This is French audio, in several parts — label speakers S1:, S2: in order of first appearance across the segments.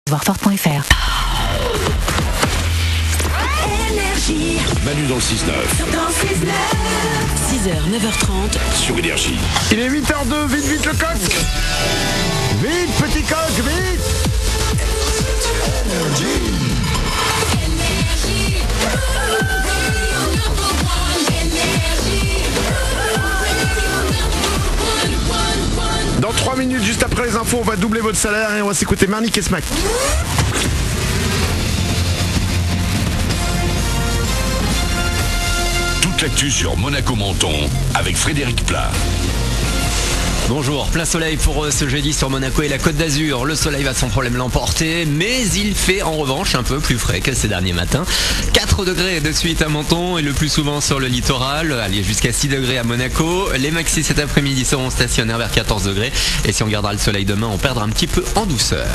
S1: Voirfort.fr.
S2: Manu dans le 6-9.
S1: 6h, 9h30
S2: sur Énergie.
S3: Il est 8h02, vite le coq. Vite petit coq, vite. Dans 3 minutes, juste après les infos, on va doubler votre salaire et on va s'écouter Marnik et Smack.
S2: Toute l'actu sur Monaco-Menton avec Frédéric Plat.
S4: Bonjour, plein soleil pour ce jeudi sur Monaco et la Côte d'Azur. Le soleil va sans problème l'emporter, mais il fait en revanche un peu plus frais que ces derniers matins. 4 degrés de suite à Menton et le plus souvent sur le littoral. Allez, jusqu'à 6 degrés à Monaco. Les maxis cet après-midi seront stationnaires vers 14 degrés. Et si on gardera le soleil demain, on perdra un petit peu en douceur.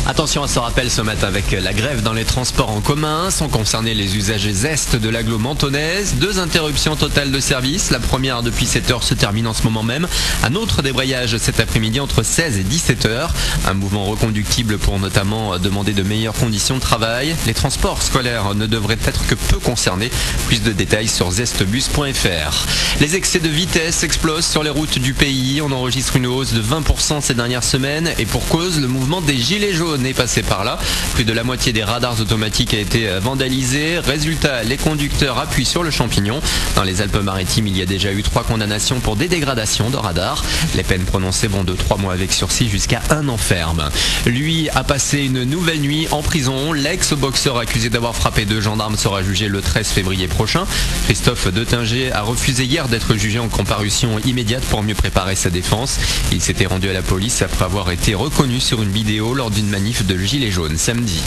S4: Attention à ce rappel ce matin avec la grève dans les transports en commun. Sont concernés les usagers est de l'agglo mentonnaise. 2 interruptions totales de service. La première depuis 7h se termine en ce moment même. Un autre débrayage cet après-midi entre 16 et 17h. Un mouvement reconductible pour notamment demander de meilleures conditions de travail. Les transports scolaires ne devraient être que peu concernés. Plus de détails sur zestbus.fr. Les excès de vitesse explosent sur les routes du pays. On enregistre une hausse de 20% ces dernières semaines. Et pour cause, le mouvement des gilets jaunes est passé par là. Plus de la moitié des radars automatiques a été vandalisé. Résultat, les conducteurs appuient sur le champignon. Dans les Alpes-Maritimes, il y a déjà eu 3 condamnations pour des dégradations de radars. Les peines prononcées vont de 3 mois avec sursis jusqu'à 1 an ferme. Lui a passé une nouvelle nuit en prison. L'ex-boxeur accusé d'avoir frappé 2 gendarmes sera jugé le 13 février prochain. Christophe Detinger a refusé hier d'être jugé en comparution immédiate pour mieux préparer sa défense. Il s'était rendu à la police après avoir été reconnu sur une vidéo lors d'une manif de gilets jaunes samedi.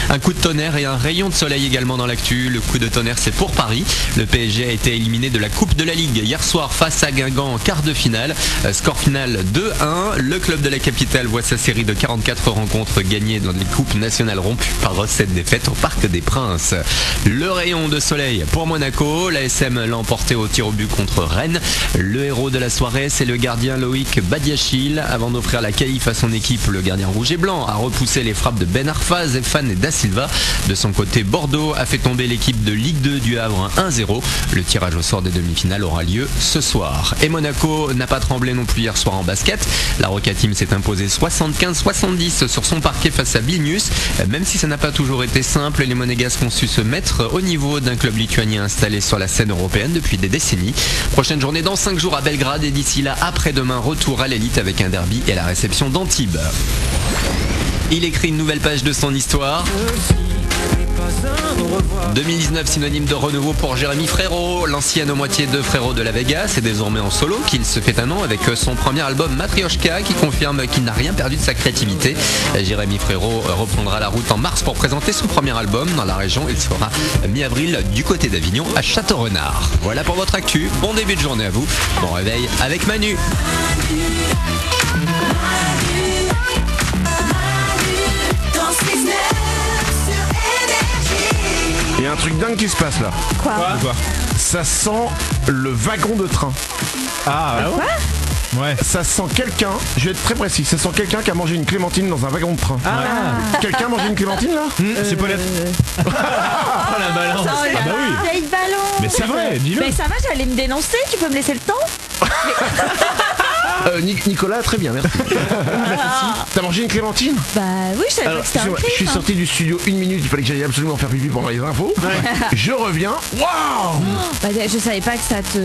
S4: Un coup de tonnerre et un rayon de soleil également dans l'actu. Le coup de tonnerre, c'est pour Paris. Le PSG a été éliminé de la Coupe de la Ligue hier soir face à Guingamp en quart de finale. Score final 2-1. Le club de la capitale voit sa série de 44 rencontres gagnées dans les coupes nationales rompues par 7 défaites au Parc des Princes. Le rayon de soleil pour Monaco. L'ASM l'a emporté au tir au but contre Rennes. Le héros de la soirée, c'est le gardien Loïc Badiachil. Avant d'offrir la qualif à son équipe, le gardien rouge et blanc a repoussé les frappes de Ben Arfa, Zefan et Da Silva. De son côté, Bordeaux a fait tomber l'équipe de Ligue 2 du Havre 1-0. Le tirage au sort des demi-finales aura lieu ce soir. Et Monaco n'a pas tremblé non plus hier soir en basket. La Roca Team s'est imposée 75-70 sur son parquet face à Vilnius. Même si ça n'a pas toujours été simple, les Monégasques ont su se mettre au niveau d'un club lituanien installé sur la scène européenne depuis des décennies. Prochaine journée dans 5 jours à Belgrade et d'ici là, après-demain, retour à l'élite avec un derby et la réception d'Antibes. Il écrit une nouvelle page de son histoire. 2019 synonyme de renouveau pour Jérémy Frérot. L'ancienne moitié de Frérot de la Vega, c'est désormais en solo qu'il se fait un nom avec son premier album Matrioshka qui confirme qu'il n'a rien perdu de sa créativité. Jérémy Frérot reprendra la route en mars pour présenter son premier album dans la région. Il sera mi-avril du côté d'Avignon à Château-Renard. Voilà pour votre actu. Bon début de journée à vous. Bon réveil avec Manu.
S3: Il y a un truc dingue qui se passe là.
S5: Quoi?
S3: Ça sent le wagon de train.
S5: Ah
S1: Quoi?
S5: ouais.
S3: Ça sent quelqu'un, je vais être très précis, ça sent quelqu'un qui a mangé une clémentine dans un wagon de train. Quelqu'un a mangé une clémentine là?
S5: C'est Paulette. Oh la balance.
S1: Oh là
S5: Ah bah oui.
S1: vieille balance.
S5: Mais c'est vrai, dis-le.
S1: Mais ça va, j'allais me dénoncer, tu peux me laisser le temps?
S3: Nicolas, très bien, merci. T'as mangé une clémentine?
S1: Bah oui, je savais pas
S3: Alors,
S1: que c'était un
S3: excusez-moi,
S1: crime.
S3: je suis sorti du studio 1 minute, il fallait que j'aille absolument faire pipi pendant les infos. Je reviens, waouh!
S1: Bah, je savais pas que ça te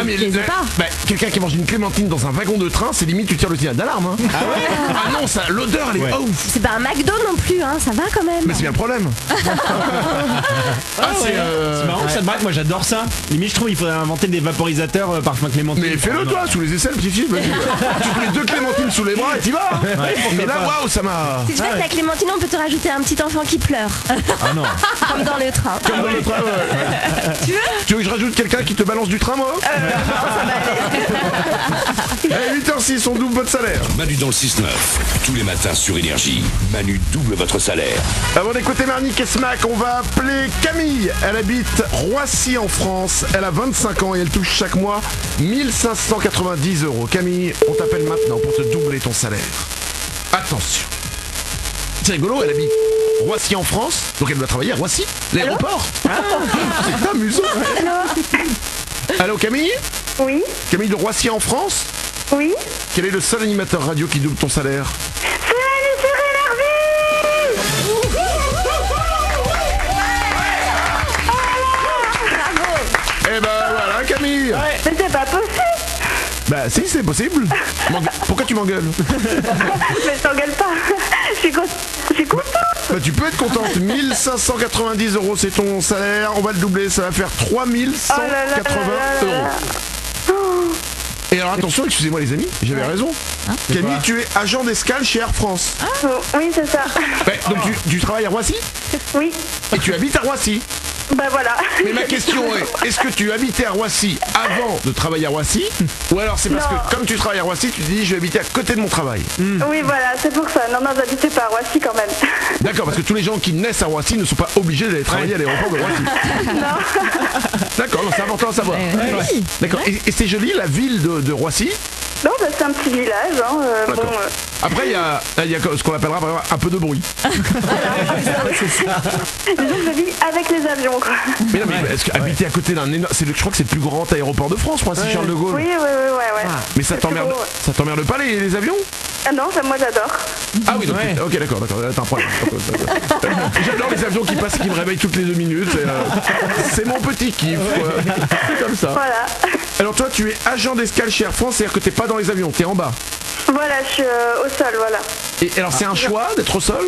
S1: plaisait pas.
S3: Quelqu'un qui mange une clémentine dans un wagon de train, c'est limite tu tires le signal d'alarme. Hein. Ah ouais? Ah non, ça, l'odeur elle est ouf.
S1: C'est pas un McDo non plus, hein, ça va quand même.
S3: Mais c'est bien le problème.
S5: C'est marrant que ça te braque, moi j'adore ça. Limite je trouve qu'il faudrait inventer des vaporisateurs parfum clémentine.
S3: Mais fais-le toi, sous les aisselles, petit fils. Tu prends 2 clémentines sous les bras et t'y vas. Mais là, waouh, ça m'a...
S6: Si tu veux, avec la clémentine, on peut te rajouter un petit enfant qui pleure.
S5: Ah non.
S6: Comme dans le train.
S3: Comme dans le train, Tu veux que je rajoute quelqu'un qui te balance du train, moi? 8h06, on double votre salaire.
S2: Manu dans le 6-9. Tous les matins sur Énergie. Manu double votre salaire.
S3: Avant d'écouter Marnik et Smack, on va appeler Camille. Elle habite Roissy en France. Elle a 25 ans et elle touche chaque mois 1590 €. Camille, on t'appelle maintenant pour te doubler ton salaire. Attention. C'est rigolo, elle habite Roissy en France, donc elle doit travailler à Roissy, l'aéroport. C'est amusant. Allô Camille?
S7: Oui,
S3: Camille de Roissy en France?
S7: oui.
S3: Quel est le seul animateur radio qui double ton salaire?
S7: C'est
S3: Eh ben voilà Camille.
S7: Mais c'est pas possible.
S3: Bah si c'est possible. Pourquoi tu m'engueules?
S7: Mais t'engueule pas. Je suis contente.
S3: Bah tu peux être contente. 1590 € c'est ton salaire. On va le doubler, ça va faire 3180 €. Et alors attention, excusez-moi les amis, j'avais raison. Camille, tu es agent d'escale chez Air France.
S7: Oh, oui, c'est ça.
S3: Ouais, donc tu travailles à Roissy
S7: Oui.
S3: et tu habites à Roissy.
S7: Bah voilà.
S3: Mais ma question est-ce que tu habitais à Roissy avant de travailler à Roissy? Ou alors c'est parce
S7: Non.
S3: que comme tu travailles à Roissy, tu te dis je vais habiter à côté de mon travail?
S7: Oui, voilà, c'est pour ça. Non, j'habitais pas à Roissy quand même.
S3: D'accord, parce que tous les gens qui naissent à Roissy ne sont pas obligés d'aller travailler à l'aéroport de Roissy. D'accord, non, c'est important à savoir.
S1: Oui.
S3: D'accord, et c'est joli la ville de Roissy.
S7: Non, bah, c'est un petit village. Hein.
S3: D'accord. Après, il y a ce qu'on appellera par exemple un peu de bruit.
S7: Disons que je vis avec les avions, quoi.
S3: Mais non, mais est-ce qu'habiter à côté d'un énorme... Je crois que c'est le plus grand aéroport de France, Roissy Charles de Gaulle.
S7: Oui.
S3: Mais ça t'emmerde,
S7: trop, ouais.
S3: ça t'emmerde pas les avions?
S7: Ah non, ça, moi j'adore.
S3: Ah oui, donc, ok, d'accord, t'as un problème. J'adore les avions qui passent et qui me réveillent toutes les 2 minutes. C'est mon petit kiff, quoi. C'est comme ça.
S7: Voilà.
S3: Alors toi, tu es agent d'escale chez Air France, c'est-à-dire que t'es pas dans les avions, t'es en bas.
S7: Voilà, je suis au sol, voilà.
S3: Et alors c'est un choix d'être au sol?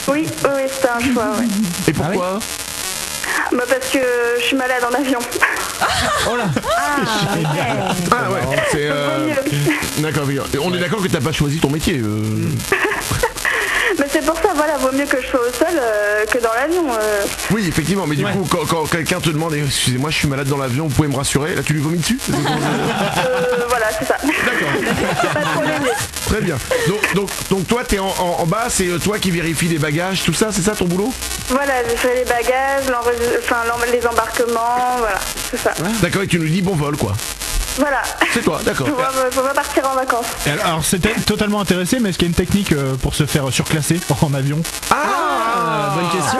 S7: Oui, c'était un choix, ouais.
S3: Et pourquoi?
S7: Bah parce que je suis malade en avion.
S3: Ah ouais, c'est...
S7: Vaut mieux.
S3: D'accord, on est d'accord que t'as pas choisi ton métier.
S7: Mais c'est pour ça, voilà, vaut mieux que je sois au sol que dans l'avion.
S3: Oui, effectivement, mais du coup, quand quelqu'un te demande, excusez-moi, je suis malade dans l'avion, vous pouvez me rassurer, là tu lui vomis dessus?
S7: Voilà, c'est ça.
S3: D'accord.
S7: Pas trop léger.
S3: Très bien. Donc toi, t'es en bas, c'est toi qui vérifie les bagages, tout ça, c'est ça ton boulot?
S7: Voilà, je fais les bagages, les embarquements, voilà, c'est ça.
S3: D'accord, et tu nous dis bon vol, quoi.
S7: Voilà.
S3: C'est toi, d'accord.
S7: Faut pas partir en vacances.
S5: Et alors c'était totalement intéressé, mais est-ce qu'il y a une technique pour se faire surclasser en avion?
S4: Bonne question.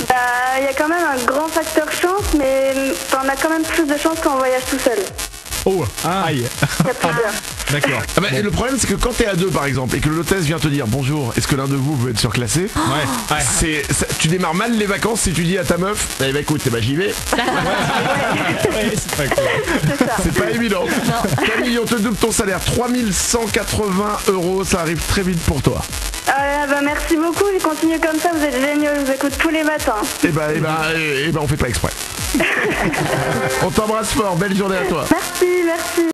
S7: Bah, il y a quand même un grand facteur chance, mais on a quand même plus de chance quand on voyage tout seul.
S5: Oh, aïe.
S7: Il y a plusieurs.
S5: D'accord.
S3: Ah bah, et le problème, c'est que quand t'es à deux, par exemple, et que l'hôtesse vient te dire bonjour, est-ce que l'un de vous veut être surclassé?
S5: Ouais.
S3: Tu démarres mal les vacances si tu dis à ta meuf, eh ben écoute, j'y vais.
S5: C'est pas cool.
S7: C'est ça.
S3: C'est pas évident. Camille, on te double ton salaire, 3180 €, ça arrive très vite pour toi.
S7: Bah, merci beaucoup, continuez comme ça, vous êtes géniaux, je vous écoute tous les matins.
S3: Eh ben, on fait pas exprès. On t'embrasse fort, belle journée à toi.
S7: Merci.